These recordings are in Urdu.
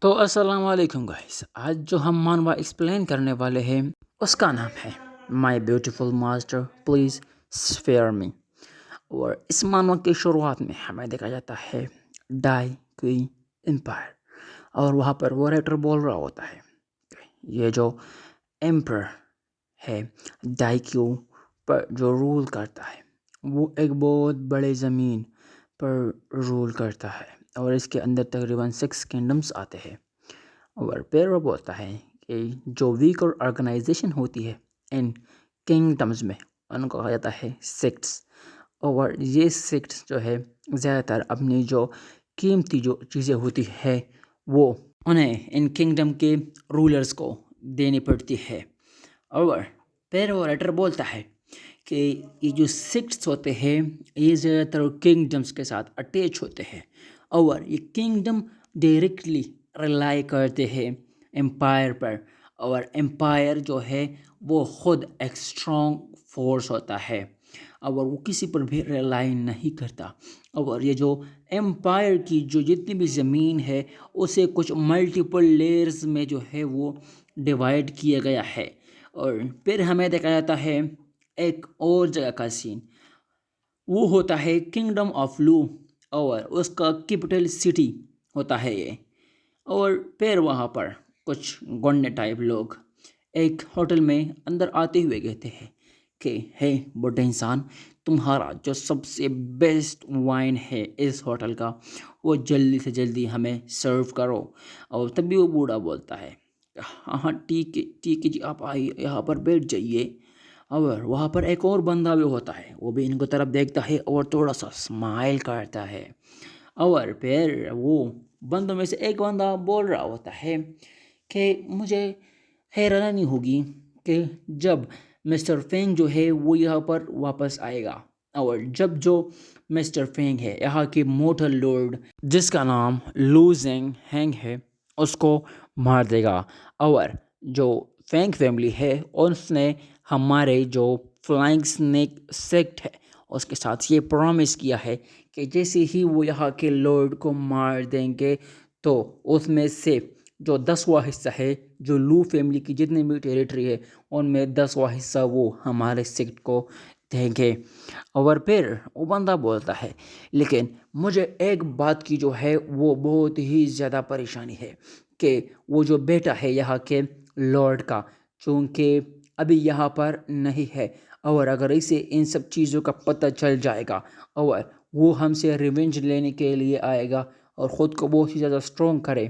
تو السلام علیکم گائس، آج جو ہم مانوا ایکسپلین کرنے والے ہیں اس کا نام ہے مائی بیوٹیفل ماسٹر پلیز اسپیئر می۔ اور اس مانوا کی شروعات میں ہمیں دیکھا جاتا ہے ڈائی کوئی امپائر، اور وہاں پر وہ رائٹر بول رہا ہوتا ہے یہ جو ایمپر ہے ڈائی کیو پر جو رول کرتا ہے وہ ایک بہت بڑے زمین پر رول کرتا ہے، اور اس کے اندر تقریباً 6 کنگڈمس آتے ہیں۔ اور پھر وہ بولتا ہے کہ جو ویک اور آرگنائزیشن ہوتی ہے ان کنگڈمز میں ان کو کہا جاتا ہے سیکٹس، اور یہ سیکٹس جو ہے زیادہ تر اپنی جو قیمتی جو چیزیں ہوتی ہے وہ انہیں ان کنگڈم کے رولرز کو دینی پڑتی ہے۔ اور پھر وہ رائٹر بولتا ہے کہ یہ جو سیکٹس ہوتے ہیں یہ زیادہ تر کنگڈمس کے ساتھ اٹیچ ہوتے ہیں، اور یہ کنگڈم ڈائریکٹلی ریلائی کرتے ہیں امپائر پر، اور امپائر جو ہے وہ خود ایک اسٹرانگ فورس ہوتا ہے اور وہ کسی پر بھی ریلائی نہیں کرتا۔ اور یہ جو امپائر کی جو جتنی بھی زمین ہے اسے کچھ ملٹیپل لیئرز میں جو ہے وہ ڈیوائڈ کیا گیا ہے۔ اور پھر ہمیں دیکھا جاتا ہے ایک اور جگہ کا سین، وہ ہوتا ہے کنگڈم آف لو، اور اس کا کیپٹل سٹی ہوتا ہے یہ۔ اور پھر وہاں پر کچھ گونڈے ٹائپ لوگ ایک ہوٹل میں اندر آتے ہوئے کہتے ہیں کہ ہے بڈھے انسان، تمہارا جو سب سے بیسٹ وائن ہے اس ہوٹل کا وہ جلدی سے جلدی ہمیں سرو کرو۔ اور تبھی وہ بوڑھا بولتا ہے ہاں ہاں ٹھیک ہے ٹھیک ہے جی، آپ آئیے یہاں پر بیٹھ جائیے۔ اور وہاں پر ایک اور بندہ بھی ہوتا ہے، وہ بھی ان کو طرف دیکھتا ہے اور تھوڑا سا اسمائل کرتا ہے۔ اور پھر وہ بندوں میں سے ایک بندہ بول رہا ہوتا ہے کہ مجھے حیرانی ہوگی کہ جب مسٹر فینگ جو ہے وہ یہاں پر واپس آئے گا، اور جب جو مسٹر فینگ ہے یہاں کے موٹل لورڈ جس کا نام لو زینگ ہینگ ہے اس کو مار دے گا۔ اور جو فینگ فیملی ہے اس نے ہمارے جو فلائنگ سنیک سیکٹ ہے اس کے ساتھ یہ پرومس کیا ہے کہ جیسے ہی وہ یہاں کے لارڈ کو مار دیں گے تو اس میں سے جو 10واں حصہ ہے جو لو فیملی کی جتنی بھی ٹیریٹری ہے ان میں 10واں حصہ وہ ہمارے سیکٹ کو دیں گے۔ اور پھر وہ بندہ بولتا ہے لیکن مجھے ایک بات کی جو ہے وہ بہت ہی زیادہ پریشانی ہے کہ وہ جو بیٹا ہے یہاں کے لارڈ کا چونکہ ابھی یہاں پر نہیں ہے، اور اگر اسے ان سب چیزوں کا پتہ چل جائے گا اور وہ ہم سے ریونج لینے کے لیے آئے گا اور خود کو بہت ہی زیادہ اسٹرانگ کرے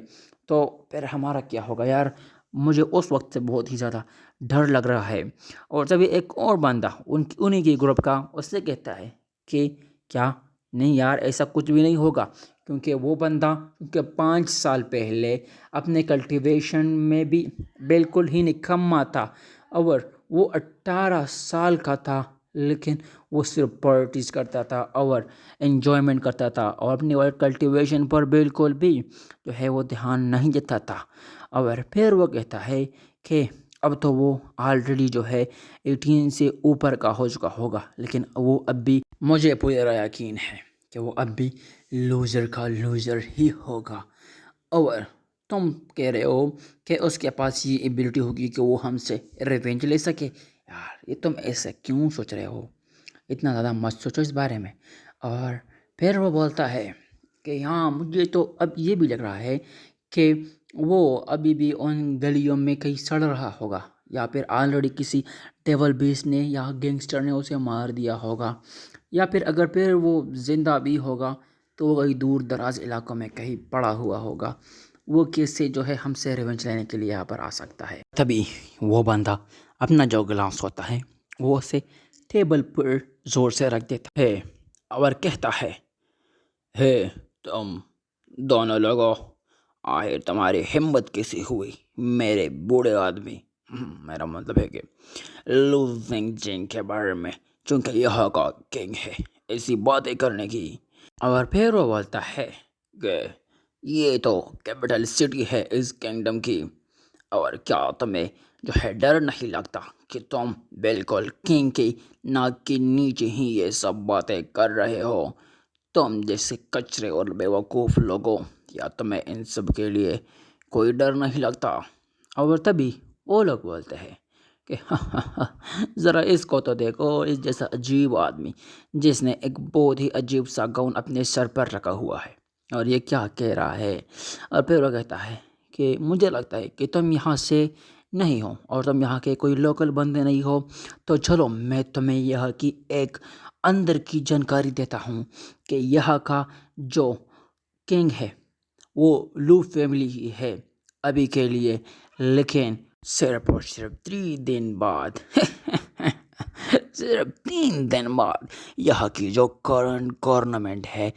تو پھر ہمارا کیا ہوگا یار، مجھے اس وقت سے بہت ہی زیادہ ڈر لگ رہا ہے۔ اور جب ایک اور بندہ انہی کی گروپ کا اس سے کہتا ہے کہ کیا نہیں یار ایسا کچھ بھی نہیں ہوگا، کیونکہ وہ بندہ 5 سال پہلے اپنے کلٹیویشن میں بھی بالکل ہی نکما تھا، اور وہ 18 سال کا تھا لیکن وہ صرف پارٹیز کرتا تھا اور انجوائمنٹ کرتا تھا اور اپنی کلٹیویشن پر بالکل بھی جو ہے وہ دھیان نہیں دیتا تھا۔ اور پھر وہ کہتا ہے کہ اب تو وہ آلریڈی جو ہے 18 سے اوپر کا ہو چکا ہوگا، لیکن وہ اب بھی مجھے پورا یقین ہے کہ وہ اب بھی لوزر کا لوزر ہی ہوگا۔ اور تم کہہ رہے ہو کہ اس کے پاس یہ ایبلٹی ہوگی کہ وہ ہم سے ریونج لے سکے، یار یہ تم ایسا کیوں سوچ رہے ہو، اتنا زیادہ مت سوچو اس بارے میں۔ اور پھر وہ بولتا ہے کہ ہاں مجھے تو اب یہ بھی لگ رہا ہے کہ وہ ابھی بھی ان گلیوں میں کہیں سڑ رہا ہوگا، یا پھر آلریڈی کسی ڈیول بیس نے یا گینگسٹر نے اسے مار دیا ہوگا، یا پھر اگر پھر وہ زندہ بھی ہوگا تو وہ کہیں دور دراز علاقوں میں کہیں پڑا ہوا ہوگا، وہ کیسے جو ہے ہم سے ریونج لینے کے لیے یہاں پر آ سکتا ہے۔ تبھی وہ بندہ اپنا جو گلاس ہوتا ہے وہ اسے ٹیبل پر زور سے رکھ دیتا ہے اور کہتا ہے تم دونوں لوگوں، آخر تمہاری ہمت کیسی ہوئی میرے بوڑھے آدمی، میرا مطلب ہے کہ لوزنگ جنگ کے بارے میں، چونکہ یہاں کا کنگ ہے، ایسی باتیں کرنے کی۔ اور پھر وہ بولتا ہے کہ یہ تو کیپٹل سٹی ہے اس کنگڈم کی، اور کیا تمہیں جو ہے ڈر نہیں لگتا کہ تم بالکل کنگ کی ناک کے نیچے ہی یہ سب باتیں کر رہے ہو؟ تم جیسے کچرے اور بیوقوف لوگوں، یا تمہیں ان سب کے لیے کوئی ڈر نہیں لگتا۔ اور تبھی وہ لوگ بولتے ہیں کہ ذرا اس کو تو دیکھو، اس جیسا عجیب آدمی جس نے ایک بہت ہی عجیب سا گاؤن اپنے سر پر رکھا ہوا ہے، اور یہ کیا کہہ رہا ہے۔ اور پھر وہ کہتا ہے کہ مجھے لگتا ہے کہ تم یہاں سے نہیں ہو اور تم یہاں کے کوئی لوکل بندے نہیں ہو، تو چلو میں تمہیں یہاں کی ایک اندر کی جانکاری دیتا ہوں کہ یہاں کا جو کنگ ہے وہ لو فیملی ہی ہے ابھی کے لیے، لیکن صرف اور صرف 3 دن بعد صرف 3 دن بعد یہاں کی جو کرنٹ گورنمنٹ ہے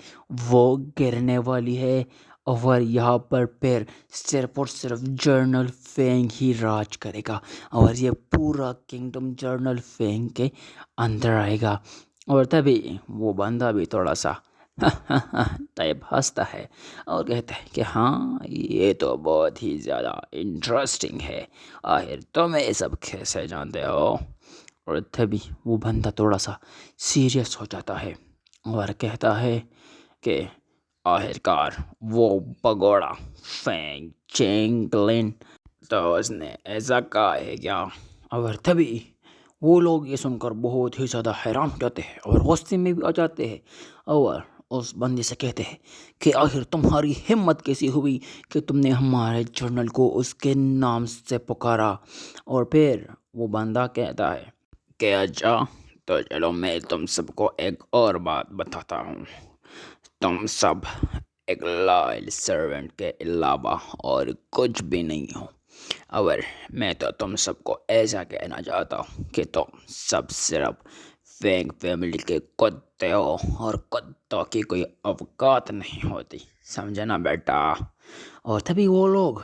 وہ گرنے والی ہے، اور یہاں پر پھر صرف اور صرف جنرل فینگ ہی راج کرے گا، اور یہ پورا کنگڈم جنرل فینگ کے اندر آئے گا۔ اور تبھی وہ بندہ بھی تھوڑا سا ٹائپ ہنستا ہے اور کہتا ہے کہ ہاں یہ تو بہت ہی زیادہ انٹرسٹنگ ہے، آخر تم یہ سب کیسے جانتے ہو۔ اور تبھی وہ بندہ تھوڑا سا سیریس ہو جاتا ہے اور کہتا ہے کہ آخرکار وہ پگوڑا فینگ چینگ لن تو اس نے ایسا کہا ہے کیا۔ اور تبھی وہ لوگ یہ سن کر بہت ہی زیادہ حیران ہو جاتے ہیں اور غصے میں بھی آ جاتے ہیں، اور اس بندے سے کہتے ہیں کہ آخر تمہاری ہمت کیسی ہوئی کہ تم نے ہمارے جنرل کو اس کے نام سے پکارا۔ اور پھر وہ بندہ کہتا ہے کہ اچھا تو چلو میں تم سب کو ایک اور بات بتاتا ہوں، تم سب ایک لائل سرونٹ کے علاوہ اور کچھ بھی نہیں ہو، اور میں تو تم سب کو ایسا کہنا چاہتا ہوں کہ تم سب صرف فینگ فیملی کے کتے ہو، اور کتوں کی کوئی اوقات نہیں ہوتی، سمجھے نا بیٹا۔ اور تبھی وہ لوگ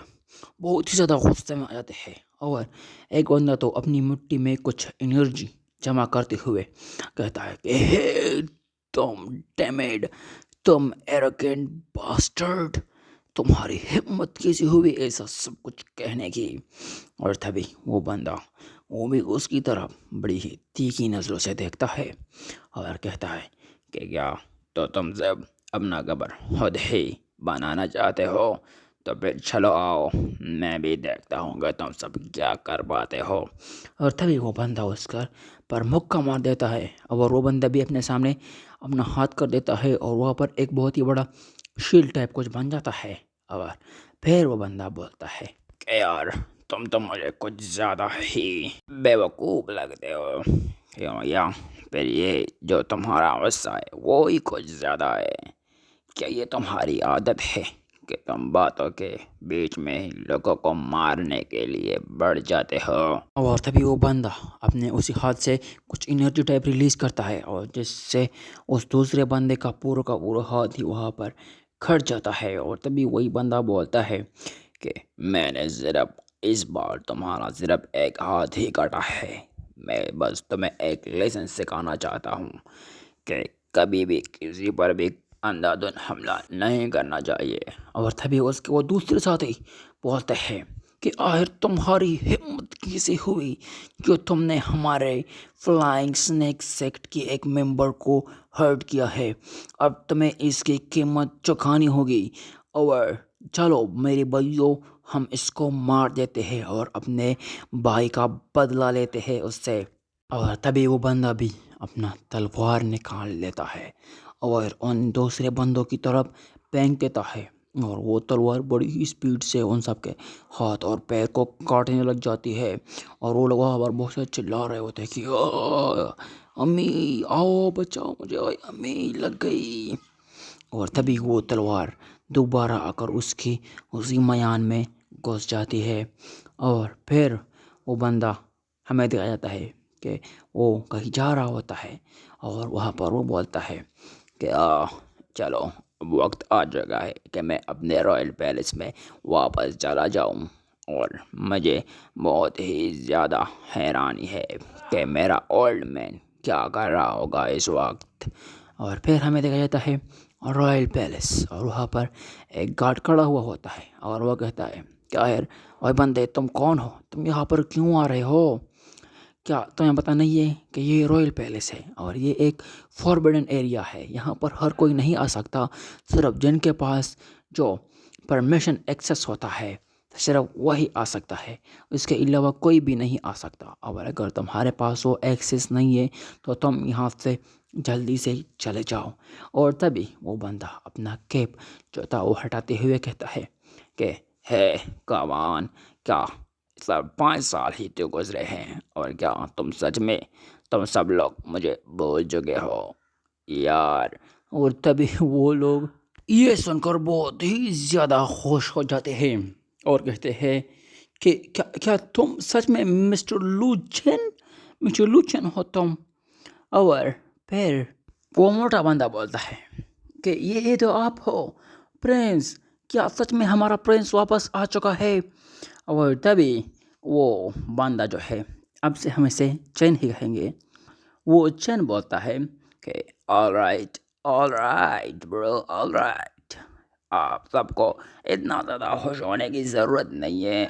بہت ہی زیادہ غصے میں آ جاتے ہیں، اور ایک بندہ تو اپنی مٹی میں کچھ انرجی جمع کرتے ہوئے کہتا ہے کہ ہے تم ڈیمیڈ، تم ایروگینٹ باسٹرڈ، تمہاری ہمت کیسی ہوئی ایسا سب کچھ کہنے کی۔ اور تبھی وہ بندہ وہ بھی اس کی طرف بڑی ہی تیکھی نظروں سے دیکھتا ہے اور کہتا ہے کہ کیا تو تم سب اپنا گبر خود ہی بنانا چاہتے ہو، تو پھر چلو آؤ میں بھی دیکھتا ہوں کہ تم سب کیا کر پاتے ہو۔ اور تبھی وہ بندہ اس پر مکہ مار دیتا ہے، اور وہ بندہ بھی اپنے سامنے اپنا ہاتھ کر دیتا ہے، اور وہاں پر ایک بہت ہی بڑا شیل ٹائپ کچھ بن جاتا ہے۔ اور پھر وہ بندہ بولتا ہے کہ یار تم تو مجھے کچھ زیادہ ہی بیوقوف لگتے ہو، یا پھر یہ جو تمہارا غصہ ہے وہ ہی کچھ زیادہ ہے، کیا یہ تمہاری عادت ہے کہ تم باتوں کے بیچ میں ہی لوگوں کو مارنے کے لیے بڑھ جاتے ہو۔ اور تبھی وہ بندہ اپنے اسی ہاتھ سے کچھ انرجی ٹائپ ریلیز کرتا ہے، اور جس سے اس دوسرے بندے کا پورا ہاتھ ہی وہاں پر کھٹ جاتا ہے۔ اور تبھی وہی بندہ بولتا ہے کہ میں نے صرف اس بار تمہارا صرف ایک ہاتھ ہی کاٹا ہے، میں بس تمہیں ایک لیسن سکھانا چاہتا ہوں کہ کبھی بھی کسی پر بھی اندھادھند حملہ نہیں کرنا چاہیے۔ اور تبھی اس کے وہ دوسرے ساتھی بولتے ہیں کہ آخر تمہاری ہمت کیسے ہوئی جو تم نے ہمارے فلائنگ سنیک سیکٹ کی ایک ممبر کو ہرٹ کیا ہے، اب تمہیں اس کی قیمت چکانی ہوگی، اور چلو میری بھائیوں ہم اس کو مار دیتے ہیں اور اپنے بھائی کا بدلہ لیتے ہیں اس سے۔ اور تبھی وہ بندہ بھی اپنا تلوار نکال لیتا ہے اور ان دوسرے بندوں کی طرف پھینک دیتا ہے، اور وہ تلوار بڑی ہی اسپیڈ سے ان سب کے ہاتھ اور پیر کو کاٹنے لگ جاتی ہے، اور وہ لوگ وہاں پر بہت سے چلا رہے ہوتے ہیں کہ امی آؤ بچاؤ مجھے، امی لگ گئی۔ اور تبھی وہ تلوار دوبارہ آ کر اسی میان میں گھس جاتی ہے، اور پھر وہ بندہ ہمیں دکھایا جاتا ہے کہ وہ کہیں جا رہا ہوتا ہے، اور وہاں پر وہ بولتا ہے کہ چلو وقت آ چکا ہے کہ میں اپنے رائل پیلس میں واپس چلا جاؤں، اور مجھے بہت ہی زیادہ حیرانی ہے کہ میرا اولڈ مین کیا کر رہا ہوگا اس وقت۔ اور پھر ہمیں دیکھا جاتا ہے رائل پیلس، اور وہاں پر ایک گارڈ کھڑا ہوا ہوتا ہے، اور وہ کہتا ہے کہ آخر اوے بندے تم کون ہو، تم یہاں پر کیوں آ رہے ہو، کیا تمہیں پتہ نہیں ہے کہ یہ رائل پیلس ہے اور یہ ایک فاربیڈن ایریا ہے، یہاں پر ہر کوئی نہیں آ سکتا، صرف جن کے پاس جو پرمیشن ایکسیس ہوتا ہے صرف وہی آ سکتا ہے، اس کے علاوہ کوئی بھی نہیں آ سکتا، اور اگر تمہارے پاس وہ ایکسیس نہیں ہے تو تم یہاں سے جلدی سے چلے جاؤ۔ اور تبھی وہ بندہ اپنا کیپ جو تھا وہ ہٹاتے ہوئے کہتا ہے کہ ہے کاوان، کیا سب 5 سال ہی تو گزرے ہیں، اور کیا تم سچ میں تم سب لوگ مجھے بھول چکے ہو یار؟ اور تبھی وہ لوگ یہ سن کر بہت ہی زیادہ خوش ہو جاتے ہیں اور کہتے ہیں کہ کیا تم سچ میں مسٹر لوچن ہو تم؟ اور پھر وہ موٹا بندہ بولتا ہے کہ یہ تو آپ ہو پرنس، کیا سچ میں ہمارا پرنس واپس آ چکا ہے؟ اور تبھی وہ بندہ جو ہے، اب سے ہم اسے چین ہی کہیں گے، وہ چین بولتا ہے کہ آل رائٹ برو، آل رائٹ، آپ سب کو اتنا زیادہ خوش ہونے کی ضرورت نہیں ہے،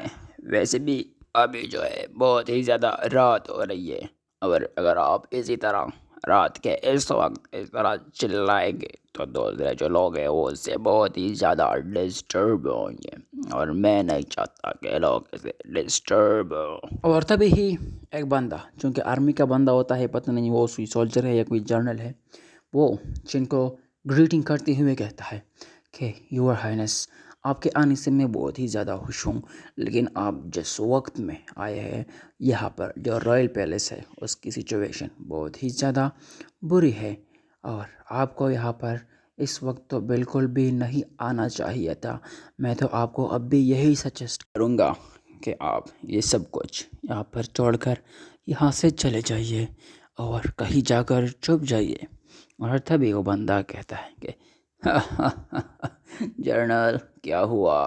ویسے بھی ابھی جو ہے بہت ہی زیادہ رات ہو رہی ہے، اور اگر آپ اسی طرح رات کے اس وقت اس طرح چلائیں گے تو دوسرے جو لوگ ہیں وہ اس سے بہت ہی زیادہ ڈسٹرب ہوں گے، اور میں نہیں چاہتا کہ لوگ اسے ڈسٹرب ہوں۔ اور تبھی ہی ایک بندہ، چونکہ آرمی کا بندہ ہوتا ہے، پتہ نہیں وہ کوئی سولجر ہے یا کوئی جرنل ہے، وہ جن کو گریٹنگ کرتے ہوئے کہتا ہے کہ یور ہائنس، آپ کے آنے سے میں بہت ہی زیادہ خوش ہوں، لیکن آپ جس وقت میں آئے ہیں یہاں پر جو رائل پیلیس ہے اس کی سچویشن بہت ہی زیادہ بری ہے، اور آپ کو یہاں پر اس وقت تو بالکل بھی نہیں آنا چاہیے تھا۔ میں تو آپ کو اب بھی یہی سجیسٹ کروں گا کہ آپ یہ سب کچھ یہاں پر چھوڑ کر یہاں سے چلے جائیے اور کہیں جا کر چھپ جائیے۔ اور تبھی وہ بندہ کہتا ہے کہ جنرل کیا ہوا؟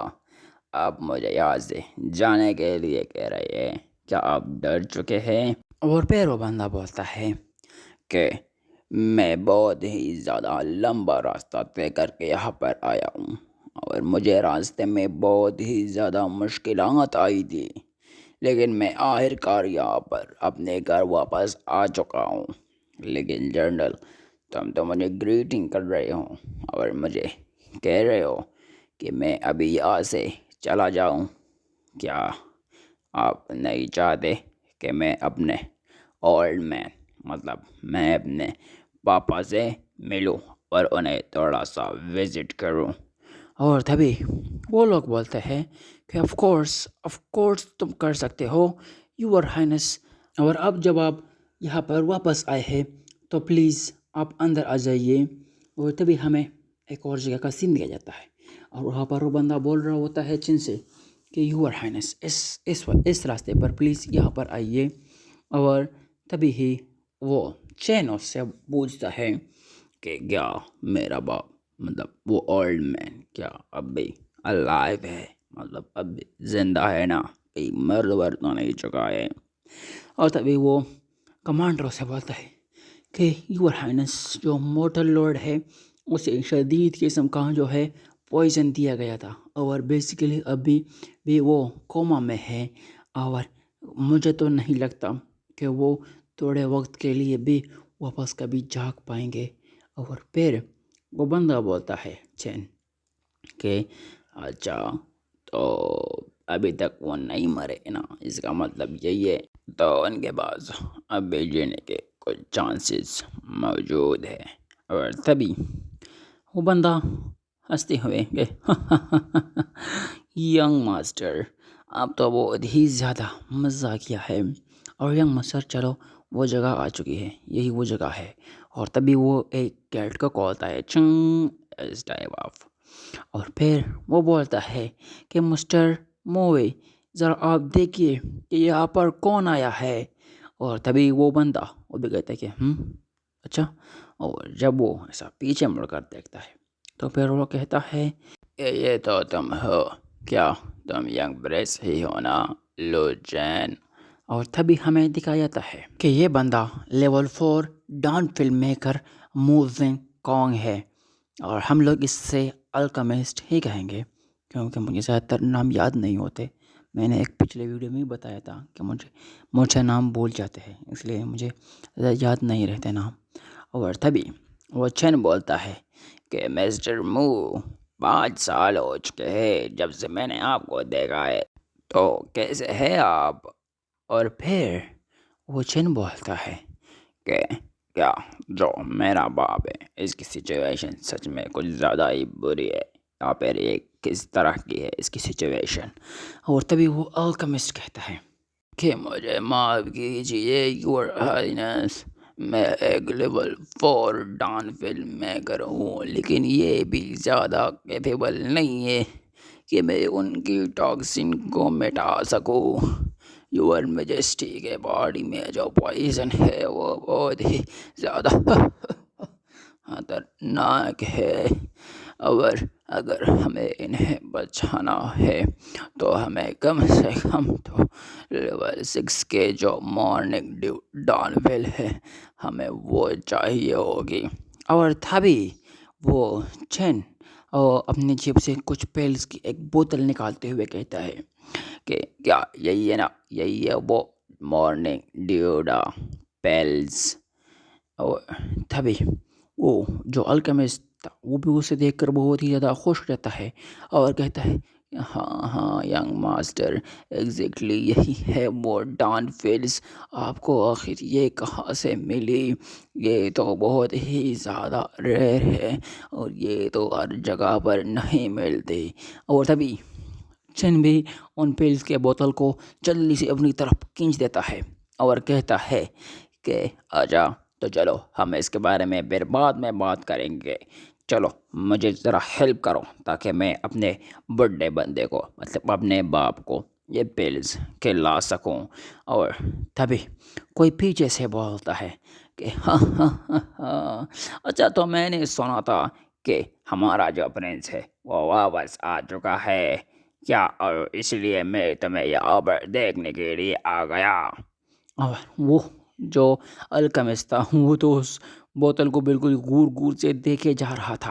آپ مجھے یہاں سے جانے کے لیے کہہ رہے ہیں، کیا آپ ڈر چکے ہیں؟ اور پھر وہ بندہ بولتا ہے کہ میں بہت ہی زیادہ لمبا راستہ طے کر کے یہاں پر آیا ہوں، اور مجھے راستے میں بہت ہی زیادہ مشکلات آئی تھی، لیکن میں آخر کار یہاں پر اپنے گھر واپس آ چکا ہوں۔ لیکن جنرل، تم تو مجھے گریٹنگ کر رہے ہو اور مجھے کہہ رہے ہو کہ میں ابھی یہاں سے چلا جاؤں، کیا آپ نہیں چاہتے کہ میں اپنے اولڈ مین، مطلب میں اپنے پاپا سے ملوں اور انہیں تھوڑا سا وزٹ کروں؟ اور تبھی وہ لوگ بولتے ہیں کہ آف کورس تم کر سکتے ہو یور ہائنس، اور اب جب آپ یہاں پر واپس آئے ہیں تو پلیز آپ اندر آ جائیے۔ اور تبھی ہمیں ایک اور جگہ کا سین دیا جاتا ہے، اور وہاں پر وہ بندہ بول رہا ہوتا ہے چن سے کہ یور ہائنس اس راستے پر پلیز یہاں پر آئیے۔ اور تبھی ہی وہ چین اس سے پوچھتا ہے کہ کیا میرا باپ، مطلب وہ اولڈ مین، کیا اب بھی الائیو ہے، مطلب اب بھی زندہ ہے نا، کہیں مرد ورد تو نہیں چکا ہے؟ اور تبھی وہ کمانڈر سے بولتا ہے کہ یور ہائنس، جو مورٹل لارڈ ہے اسے شدید قسم کا جو ہے پوائزن دیا گیا تھا، اور بیسیکلی ابھی بھی وہ کوما میں ہے، اور مجھے تو نہیں لگتا کہ وہ تھوڑے وقت کے لیے بھی واپس کبھی جاگ پائیں گے۔ اور پھر وہ بندہ بولتا ہے چین کہ اچھا، تو ابھی تک وہ نہیں مرے نا، اس کا مطلب یہی ہے، تو ان کے پاس ابھی جینے کے کچھ چانسز موجود ہے۔ اور تبھی وہ بندہ ہنستے ہوئے کہ ینگ ماسٹر، اب تو بہت ہی زیادہ مزاقیہ ہے، اور ینگ ماسٹر چلو وہ جگہ آ چکی ہے، یہی وہ جگہ ہے۔ اور تبھی وہ ایک گیٹ کو کھولتا ہے، چنگ، اس ٹائپ آف، اور پھر وہ بولتا ہے کہ مسٹر مووے، ذرا آپ دیکھیے کہ یہاں پر کون آیا ہے۔ اور تبھی وہ بندہ وہ بھی کہتا ہے کہ اچھا، اور جب وہ ایسا پیچھے مڑ کر دیکھتا ہے تو پھر وہ کہتا ہے کہ یہ تو تم ہو، کیا تم ینگ بریس ہی ہو نا، لو جین؟ اور تبھی ہمیں دکھایا جاتا ہے کہ یہ بندہ لیول 4 ڈان فلم میکر موزنگ کانگ ہے، اور ہم لوگ اس سے الکیمسٹ ہی کہیں گے کیونکہ مجھے زیادہ تر نام یاد نہیں ہوتے۔ میں نے ایک پچھلے ویڈیو میں ہی بتایا تھا کہ مجھے نام بھول جاتے ہیں، اس لیے مجھے زیادہ یاد نہیں رہتے نام۔ اور تبھی وہ چین بولتا ہے کہ مسٹر مو، 5 سال ہو چکے ہیں جب سے میں نے آپ کو دیکھا ہے، تو کیسے ہے آپ؟ اور پھر وہ چین بولتا ہے کہ کیا جو میرا باپ ہے اس کی سچویشن سچ میں کچھ زیادہ ہی بری ہے، یا پھر یہ کس طرح کی ہے اس کی سچویشن؟ اور تبھی وہ الکمسٹ کہتا ہے کہ مجھے معاف کیجیے یور ہائنس، میں ایک لیول 4 ڈان فلم میکر ہوں، لیکن یہ بھی زیادہ کیپیبل نہیں ہے کہ میں ان کی ٹاکسن کو مٹا سکوں۔ یور میجسٹی کے باڈی میں جو پوائزن ہے وہ بہت ہی زیادہ خطرناک ہے، اور اگر ہمیں انہیں بچانا ہے تو ہمیں کم سے کم تو لیول 6 کے جو مارننگ ڈیو ڈانویل ہے ہمیں وہ چاہیے ہوگی۔ اور تبھی وہ چین اپنی جیب سے کچھ پیلز کی ایک بوتل نکالتے ہوئے کہتا ہے کہ کیا یہی ہے نا، یہی ہے وہ مارننگ ڈیوڈا پیلز؟ اور تبھی وہ جو الکیمسٹ تھا وہ بھی اسے دیکھ کر بہت ہی زیادہ خوش رہتا ہے اور کہتا ہے ہاں ہاں ینگ ماسٹر، ایگزیکٹلی یہی ہے وہ ڈان فیلز، آپ کو آخر یہ کہاں سے ملی؟ یہ تو بہت ہی زیادہ ریئر ہے اور یہ تو ہر جگہ پر نہیں ملتی۔ اور تبھی چن بھی ان پیلز کے بوتل کو جلدی سے اپنی طرف کھینچ دیتا ہے اور کہتا ہے کہ آجا، تو چلو ہم اس کے بارے میں پھر بعد میں بات کریں گے، چلو مجھے ذرا ہیلپ کرو تاکہ میں اپنے بڑے بندے کو، مطلب اپنے باپ کو، یہ پیلز کھلا سکوں۔ اور تبھی کوئی پیچھے سے بولتا ہے کہ ہاں ہاں ہاں ہاں، اچھا تو میں نے سنا تھا کہ ہمارا جو پرنس ہے وہ واپس آ چکا ہے کیا، اور اس لیے میں تمہیں یہاں پر دیکھنے کے لیے آ گیا۔ اور وہ جو الکمسٹ تھا وہ تو اس بوتل کو بالکل گور گور سے دیکھے جا رہا تھا۔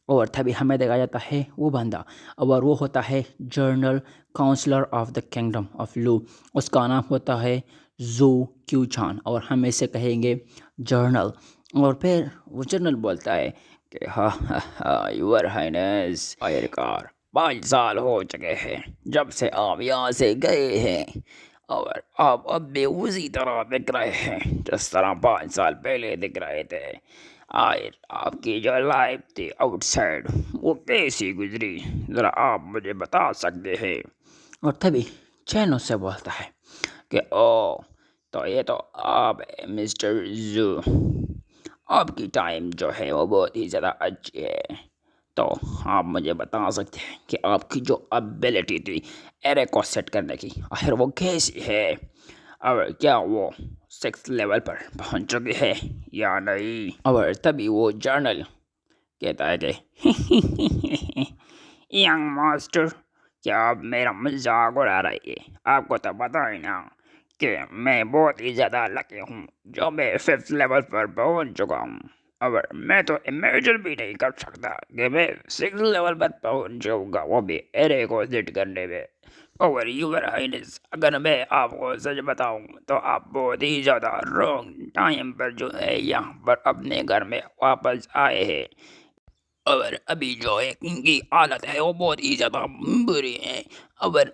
اور تبھی ہمیں دیکھا جاتا ہے وہ بندہ، اور وہ ہوتا ہے general counsellor of the kingdom of love, اس کا نام ہوتا ہے زو کیو چان، اور ہم اسے کہیں گے جرنل۔ اور پھر وہ جرنل بولتا ہے کہ ہاں ہاں ہاں یور ہائنس، آخرکار 5 سال ہو چکے ہیں جب سے آپ یہاں سے گئے ہیں، اور آپ اب بھی اسی طرح دکھ رہے ہیں جس طرح 5 سال پہلے دکھ رہے تھے۔ آئر آپ کی جو لائف تھی آؤٹ سائڈ وہ کیسی گزری، ذرا آپ مجھے بتا سکتے ہیں؟ اور تبھی چین اس سے بولتا ہے کہ او تو یہ تو آپ مسٹر زو، آپ کی ٹائم جو ہے وہ بہت ہی زیادہ اچھی ہے، تو آپ مجھے بتا سکتے ہیں کہ آپ کی جو ابیلٹی تھی ایرے کو سیٹ کرنے کی آخر وہ کیسی ہے، اور کیا وہ 6 لیول پر پہنچ چکی ہے یا نہیں؟ اور تبھی وہ جرنل کہتا ہے کہ ینگ ماسٹر، کیا آپ میرا مذاق اڑا رہی ہے؟ آپ کو تو پتہ ہی نا کہ میں بہت ہی زیادہ لکی ہوں جو میں 5 لیول پر پہنچ چکا ہوں، اور میں تو امیجن بھی نہیں کر سکتا کہ میں 6 لیول پر پہنچ جاؤں گا، وہ بھی ایرے کو سیٹ کرنے میں۔ اور یور ہائنس، اگر میں آپ کو سچ بتاؤں تو آپ بہت ہی زیادہ رانگ ٹائم پر جو ہے یہاں پر اپنے گھر میں واپس آئے ہیں، اور ابھی جو ہے ان کی حالت ہے وہ بہت ہی زیادہ بری ہے، اور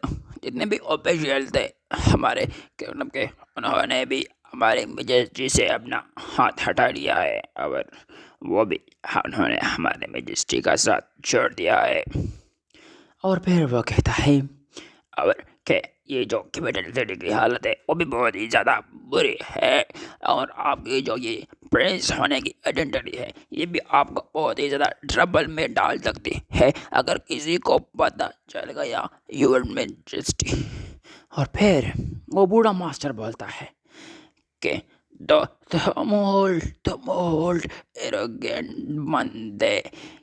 جتنے بھی آفیشیل تھے ہمارے کینگڈم کے انہوں نے بھی ہمارے میجسٹی سے اپنا ہاتھ ہٹا لیا ہے، اور وہ بھی انہوں نے ہمارے میجسٹی کا ساتھ چھوڑ دیا ہے۔ اور پھر وہ کہتا ہے اور کہ یہ جو کیپٹل سٹی کی حالت ہے وہ بھی بہت ہی زیادہ بری ہے، اور آپ کی جو یہ پرنس ہونے کی آئیڈینٹی ہے یہ بھی آپ کو بہت ہی زیادہ ٹربل میں ڈال سکتی ہے اگر کسی کو پتہ چل گیا، یور میجسٹی۔ اور پھر وہ بوڑھا ماسٹر بولتا ہے کہ تم اولڈ ایروگینٹ بندے،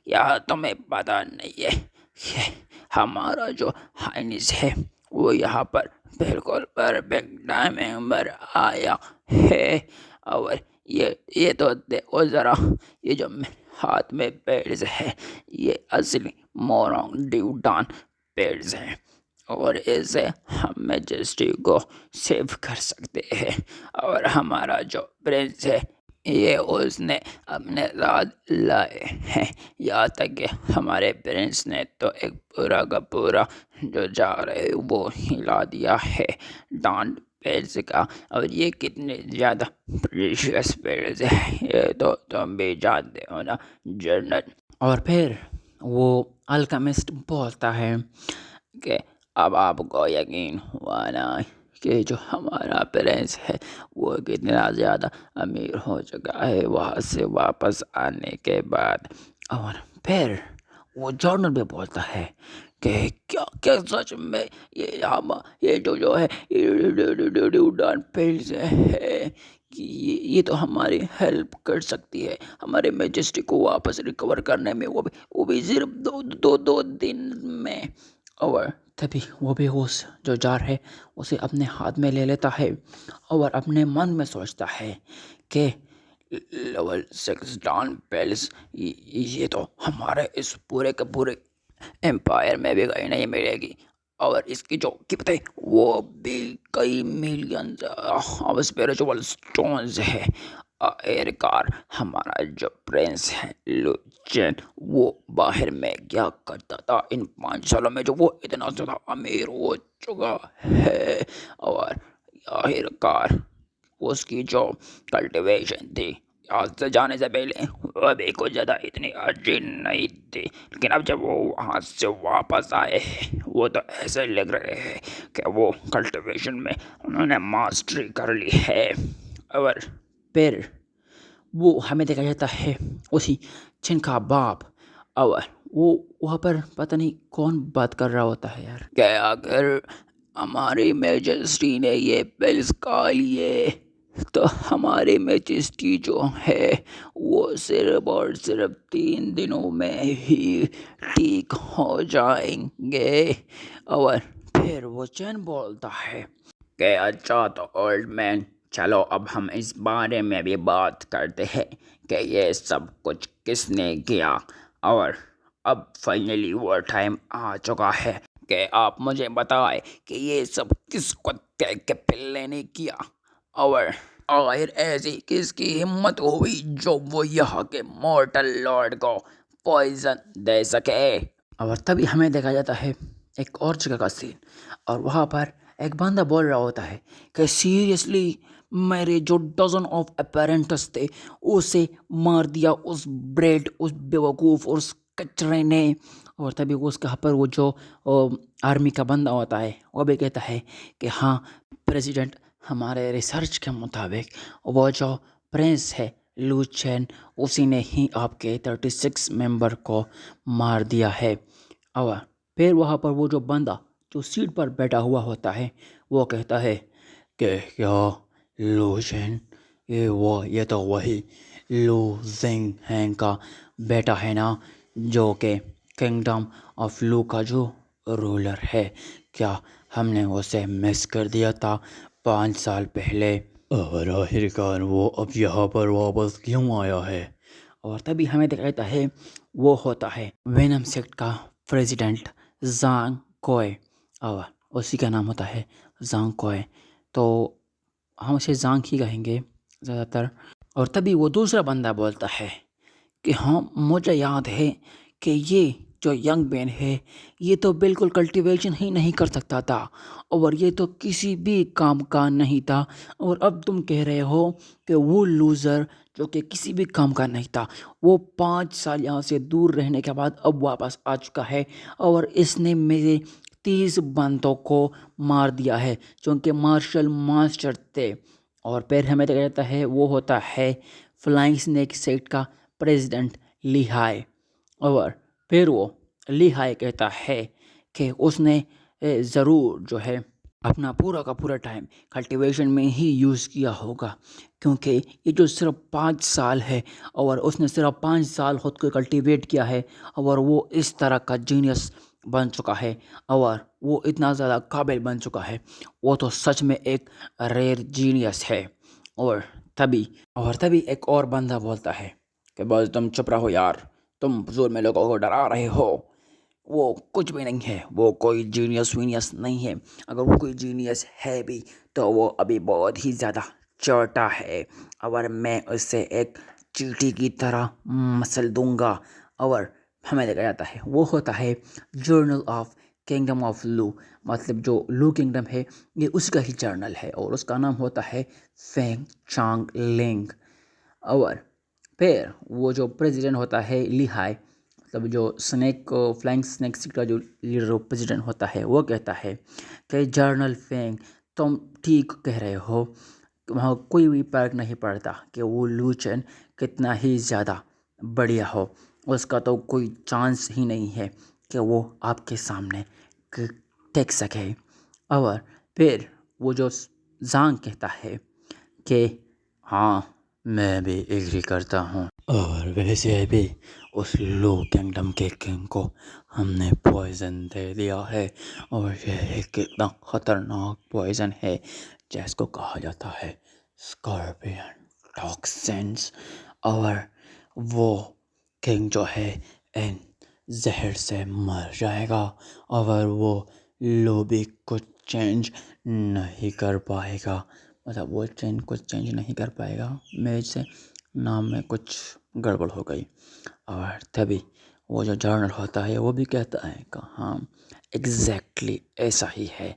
یا تمہیں پتہ نہیں ہے کہ ہمارا جو ہائنس ہے وہ یہاں پر بالکل پرفیکٹ ٹائمنگ پر آیا ہے، اور یہ تو دیکھو ذرا، یہ جو ہاتھ میں پیڈز ہے یہ اصلی مورونگ ڈیو ڈان پیڈز ہیں، اور اسے ہم میجسٹی کو سیو کر سکتے ہیں، اور ہمارا جو پرنس ہے یہ اس نے اپنے ساتھ لائے ہیں، یہاں تک کہ ہمارے پیرنٹس نے تو ایک پورا کا پورا جو جا رہے وہ ہلا دیا ہے ڈانٹ پیلز کا۔ اور یہ کتنے زیادہ پریشیس پیلز ہے یہ تو تم بھی جانتے ہو نا جنرل۔ اور پھر وہ الکیمسٹ بولتا ہے کہ اب آپ کو یقین ہوا نا کہ جو ہمارا پرنس ہے وہ کتنا زیادہ امیر ہو چکا ہے وہاں سے واپس آنے کے بعد۔ اور پھر وہ جارنل بھی بولتا ہے کہ کیا کیا سچ میں یہ جو ہے ڈان پیلز ہے کہ یہ تو ہماری ہیلپ کر سکتی ہے ہمارے میجسٹی کو واپس ریکور کرنے میں، وہ بھی صرف دو دن میں۔ اور تبھی وہ بھی ہوش جو جار ہے اسے اپنے ہاتھ میں لے لیتا ہے اور اپنے من میں سوچتا ہے کہ لیول 6 ڈان پیلس یہ تو ہمارے اس پورے کے پورے امپائر میں بھی کہیں نہیں ملے گی، اور اس کی جو قیمت ہے وہ بھی کئی ملین اسپریچول سٹونز ہے۔ آخرکار ہمارا جو پرنس ہے لوچین وہ باہر میں کیا کرتا تھا ان 5 سالوں میں جو وہ اتنا زیادہ امیر ہو چکا ہے، اور آخرکار اس کی جو کلٹیویشن تھی آج سے جانے سے پہلے وہ بھی کچھ زیادہ اتنی عجیب نہیں تھی، لیکن اب جب وہ وہاں سے واپس آئے ہیں وہ تو ایسے لگ رہے ہیں کہ وہ کلٹیویشن میں انہوں نے ماسٹری کر لی ہے۔ اور پھر وہ ہمیں دیکھا جاتا ہے اسی چن کا باپ، اور وہ وہاں پر پتہ نہیں کون بات کر رہا ہوتا ہے یار، کہ اگر ہماری میجسٹی نے یہ پلس کھا لیے تو ہمارے میجسٹی جو ہے وہ صرف اور صرف 3 دنوں میں ہی ٹھیک ہو جائیں گے۔ اور پھر وہ چین بولتا ہے کہ اچھا تو اولڈ مین، چلو اب ہم اس بارے میں بھی بات کرتے ہیں کہ یہ سب کچھ کس نے کیا۔ اور اب فائنلی وہ ٹائم آ چکا ہے کہ آپ مجھے بتائیں کہ یہ سب کس کتے کے پلے نے کیا، اور آخر ایسی کس کی ہمت ہوئی جو وہ یہاں کے مورٹل لارڈ کو پوائزن دے سکے۔ اور تبھی ہمیں دیکھا جاتا ہے ایک اور جگہ کا سین، اور وہاں پر ایک بندہ بول رہا ہوتا ہے کہ سیریسلی میرے جو ڈزن آف اپیرنٹس تھے اسے مار دیا اس بریڈ، اس بیوقوف اور اس کچرے نے۔ اور تبھی اس کے پر وہ جو آرمی کا بندہ ہوتا ہے وہ بھی کہتا ہے کہ ہاں پریزیڈنٹ، ہمارے ریسرچ کے مطابق وہ جو پرنس ہے لوچین اسی نے ہی آپ کے 36 ممبر کو مار دیا ہے۔ اور پھر وہاں پر وہ جو بندہ جو سیٹ پر بیٹھا ہوا ہوتا ہے وہ کہتا ہے کہ کیا لوچین یہ تو وہی لو زنگ ہینگ کا بیٹا ہے نا جو کہ کنگڈم آف لو کا جو رولر ہے، کیا ہم نے اسے مس کر دیا تھا 5 سال پہلے، اور آخرکار وہ اب یہاں پر واپس کیوں آیا ہے؟ اور تبھی ہمیں دیکھا جاتا ہے وہ ہوتا ہے وینم سیکٹ کا پریزیڈنٹ زانگ کوئے، اور اسی کا نام ہوتا ہے زانگ کوئے، تو ہم اسے زانگ ہی کہیں گے زیادہ تر۔ اور تبھی وہ دوسرا بندہ بولتا ہے کہ ہاں مجھے یاد ہے کہ یہ جو ینگ مین ہے یہ تو بالکل کلٹیویشن ہی نہیں کر سکتا تھا، اور یہ تو کسی بھی کام کا نہیں تھا، اور اب تم کہہ رہے ہو کہ وہ لوزر جو کہ کسی بھی کام کا نہیں تھا وہ 5 سال یہاں سے دور رہنے کے بعد اب واپس آ چکا ہے، اور اس نے میرے 30 بندوں کو مار دیا ہے جو کہ مارشل ماسٹر تھے۔ اور پھر ہمیں دیکھا جاتا ہے وہ ہوتا ہے فلائنگ سنیک سیکٹ کا پریزیڈنٹ لی ہائی، اور پھر وہ لی ہائی کہتا ہے کہ اس نے ضرور جو ہے اپنا پورا کا پورا ٹائم کلٹیویشن میں ہی یوز کیا ہوگا، کیونکہ یہ جو صرف 5 سال ہے اور اس نے صرف 5 سال خود کو کلٹیویٹ کیا ہے، اور وہ اس طرح کا جینیس بن چکا ہے اور وہ اتنا زیادہ قابل بن چکا ہے، وہ تو سچ میں ایک ریئر جینیس ہے۔ اور تبھی ایک اور بندہ بولتا ہے کہ بس تم چپ رہو یار، تم فضول میں لوگوں کو ڈرا رہے ہو، وہ کچھ بھی نہیں ہے، وہ کوئی جینیس وینیس نہیں ہے، اگر وہ کوئی جینیس ہے بھی تو وہ ابھی بہت ہی زیادہ چوٹا ہے اور میں اسے ایک چیٹی کی طرح مسل دوں گا. اور ہمیں دیکھا جاتا ہے وہ ہوتا ہے journal of kingdom of love, مطلب جو لو کنگڈم ہے یہ اس کا ہی جرنل ہے اور اس کا نام ہوتا ہے فینگ چانگ لنگ. اور پھر وہ جو پریزیڈنٹ ہوتا ہے لیہائے، مطلب جو سنیک فلائنگ سنیک کا جو لیڈر پریزیڈنٹ ہوتا ہے، وہ کہتا ہے کہ جرنل فینگ تم ٹھیک کہہ رہے ہو، وہاں کوئی بھی فرق نہیں پڑتا کہ وہ لوچن کتنا ہی زیادہ بڑھیا ہو، اس کا تو کوئی چانس ہی نہیں ہے کہ وہ آپ کے سامنے ٹیک سکے. اور پھر وہ جو زانگ کہتا ہے کہ ہاں میں بھی ایگری کرتا ہوں، اور ویسے بھی اس لو کنگڈم کے کنگ کو ہم نے پوائزن دے دیا ہے، اور یہ ایک کتنا خطرناک پوائزن ہے جس کو کہا جاتا ہے اسکارپین ٹاکسنس. اور وہ کنگ جو ہے ان زہر سے مر جائے گا، اور وہ لو بھی کچھ چینج نہیں کر پائے گا، مطلب وہ کچھ چینج نہیں کر پائے گا. میرے سے نام میں کچھ گڑبڑ ہو گئی. اور تبھی وہ جو جرنل ہوتا ہے وہ بھی کہتا ہے کہ ہاں ایگزیکٹلی ایسا ہی ہے،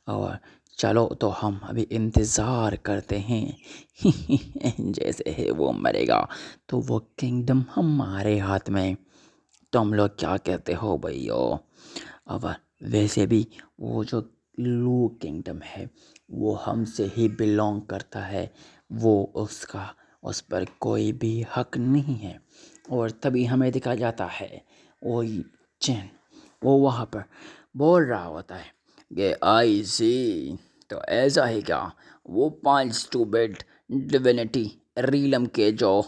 اور چلو تو ہم ابھی انتظار کرتے ہیں. جیسے ہی وہ مرے گا تو وہ کنگڈم ہمارے ہاتھ میں. تم لوگ کیا کہتے ہو بھائیو؟ اور ویسے بھی وہ جو لو کنگڈم ہے وہ ہم سے ہی بلونگ کرتا ہے، وہ اس پر کوئی بھی حق نہیں ہے. اور تبھی ہمیں دکھا جاتا ہے وہ چین وہ وہاں پر بول رہا ہوتا ہے کہ آئی سی، تو ایسا ہی کیا وہ 5 اسٹوپڈ ڈیوینٹی ریلم کے جو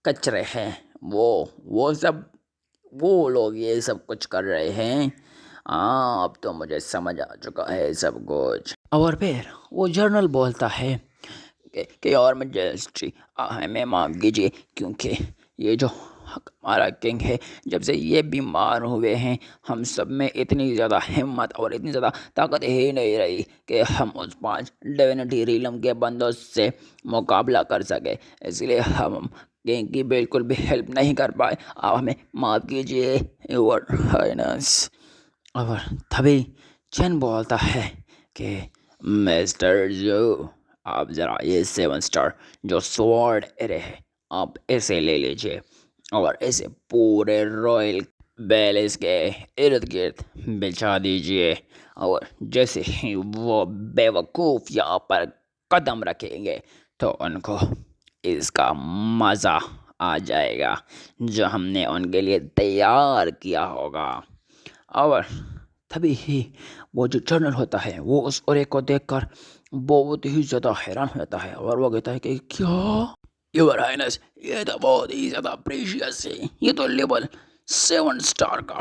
کچرے ہیں وہ سب وہ لوگ یہ سب کچھ کر رہے ہیں. ہاں اب تو مجھے سمجھ آ چکا ہے سب کچھ. اور پھر وہ جرنل بولتا ہے کہ اور میجسٹری ہمیں معاف کیجیے، کیونکہ یہ جو ہمارا کنگ ہے جب سے یہ بیمار ہوئے ہیں ہم سب میں اتنی زیادہ ہمت اور اتنی زیادہ طاقت ہی نہیں رہی کہ ہم اس 5 ڈیوینٹی ریلم کے بندوں سے مقابلہ کر سکے، اس لیے ہم کنگ کی بالکل بھی ہیلپ نہیں کر پائے. آپ ہمیں معاف کیجیے یور ہائنس. اور تبھی چین بولتا ہے کہ مسٹر جو آپ ذرا یہ 7 اسٹار جو سوارڈ ایرے ہے آپ ایسے لے لیجیے اور اسے پورے رائل پیلس کے ارد گرد بچھا دیجیے، اور جیسے ہی وہ بیوقوف یہاں پر قدم رکھیں گے تو ان کو اس کا مزہ آ جائے گا جو ہم نے ان کے لیے تیار کیا ہوگا. اور تبھی ہی وہ جو جرنل ہوتا ہے وہ اس اورے کو دیکھ کر بہت ہی زیادہ حیران ہو جاتا ہے، اور وہ کہتا ہے کہ کیا یور ہائنس، یہ تو بہت ہی زیادہ پریشیس ہے، یہ تو لیول 7 اسٹار کا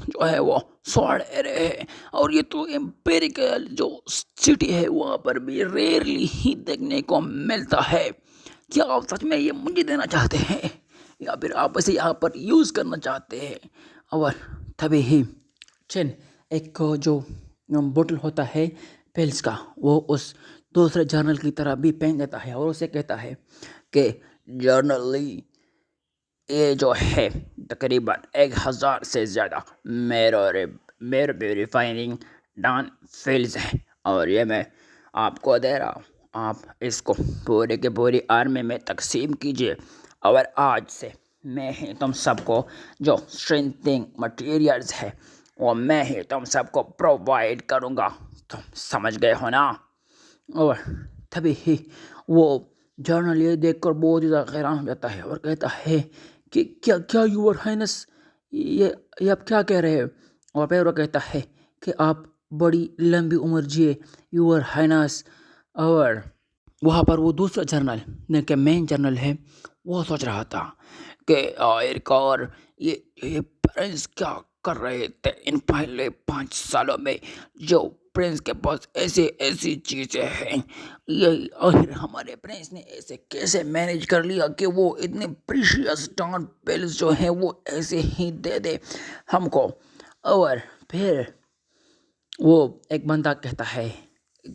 جو ہے وہ سوارڈ ایرے ہے، اور یہ تو امپیریکل جو سٹی ہے وہاں پر بھی ریئرلی ہی دیکھنے کو ملتا ہے. کیا آپ سچ میں یہ مجھے دینا چاہتے ہیں یا پھر آپ اسے یہاں پر یوز کرنا چاہتے ہیں؟ اور تبھی ہی چین ایک جو بوٹل ہوتا ہے پیلس کا وہ اس دوسرے جرنل کی طرح بھی پہن دیتا ہے اور اسے کہتا ہے کہ جرنلی یہ جو ہے تقریباً 1000 سے زیادہ میرو پیوریفائنگ ڈان فیلز ہیں، اور یہ میں آپ کو دے رہا ہوں، آپ اس کو پورے کے پوری آرمی میں تقسیم کیجیے، اور آج سے میں ہی تم سب کو جو اسٹرینتھنگ مٹیریلز ہے وہ میں ہی تم سب کو پرووائڈ کروں گا. تم سمجھ گئے ہو نا؟ اور تبھی ہی وہ جرنل یہ دیکھ کر بہت ہی زیادہ حیران ہو جاتا ہے اور کہتا ہے کہ کیا یور ہائنس یہ آپ کیا کہہ رہے ہیں؟ اور پھر وہ کہتا ہے کہ آپ بڑی لمبی عمر جیے یور ہائنس. اور وہاں پر وہ دوسرا جرنل کہ مین جرنل ہے وہ سوچ رہا تھا کہ آخرکار یہ پرنس کیا کر رہے تھے ان پہلے 5 سالوں میں، جو پرنس کے پاس ایسی چیزیں ہیں، یہ آخر ہمارے پرنس نے ایسے کیسے مینیج کر لیا کہ وہ اتنے پریشیس ڈان پیلس جو ہیں وہ ایسے ہی دے دے ہم کو. اور پھر وہ ایک بندہ کہتا ہے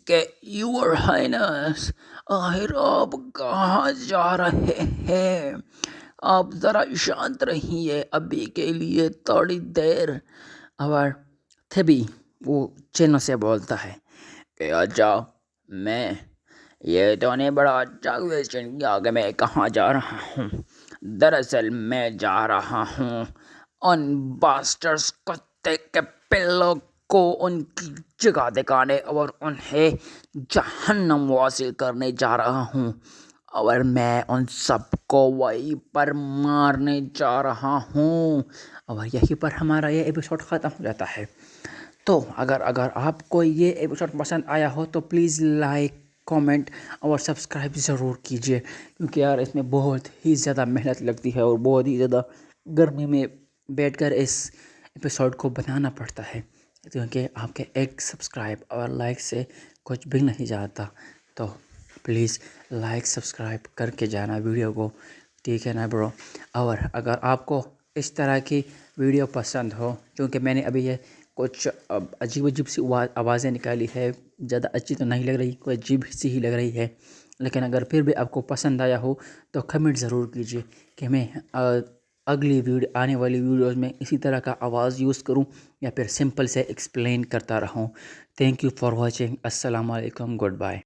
کہ یور ہائنس آخر آپ کہاں جا رہے ہیں؟ آپ ذرا شانت رہیے ابھی کے لیے تھوڑی دیر۔ اور تھبی وہ چینوں سے بولتا ہے کہ اچھا میں یہ تو نے بڑا اچھا کویسچن کیا کہ میں کہاں جا رہا ہوں۔ دراصل میں جا رہا ہوں ان باسٹرز کتے کے پلوں کو ان کی جگہ دکھانے اور انہیں جہنم واصل کرنے جا رہا ہوں، اور میں ان سب کو وہیں پر مارنے جا رہا ہوں۔ اور یہیں پر ہمارا یہ ایپیسوڈ ختم ہو جاتا ہے۔ تو اگر آپ کو یہ ایپیسوڈ پسند آیا ہو تو پلیز لائک، کامنٹ اور سبسکرائب ضرور کیجیے، کیونکہ یار اس میں بہت ہی زیادہ محنت لگتی ہے اور بہت ہی زیادہ گرمی میں بیٹھ کر اس ایپیسوڈ کو بنانا پڑتا ہے، کیونکہ آپ کے ایک سبسکرائب اور لائک سے کچھ بھی نہیں جاتا۔ تو پلیز لائک سبسکرائب کر کے جانا ویڈیو کو، ٹھیک ہے نا برو؟ اور اگر آپ کو اس طرح کی ویڈیو پسند ہو، کیونکہ میں نے ابھی یہ کچھ عجیب سی آوازیں نکالی ہے، زیادہ اچھی تو نہیں لگ رہی، کوئی عجیب سی ہی لگ رہی ہے، لیکن اگر پھر بھی آپ کو پسند آیا ہو تو کمنٹ ضرور کیجیے کہ میں اگلی آنے والی ویڈیوز میں اسی طرح کا آواز یوز کروں یا پھر سمپل سے ایکسپلین کرتا رہوں۔ Thank you for watching. السلام علیکم، گڈ بائے۔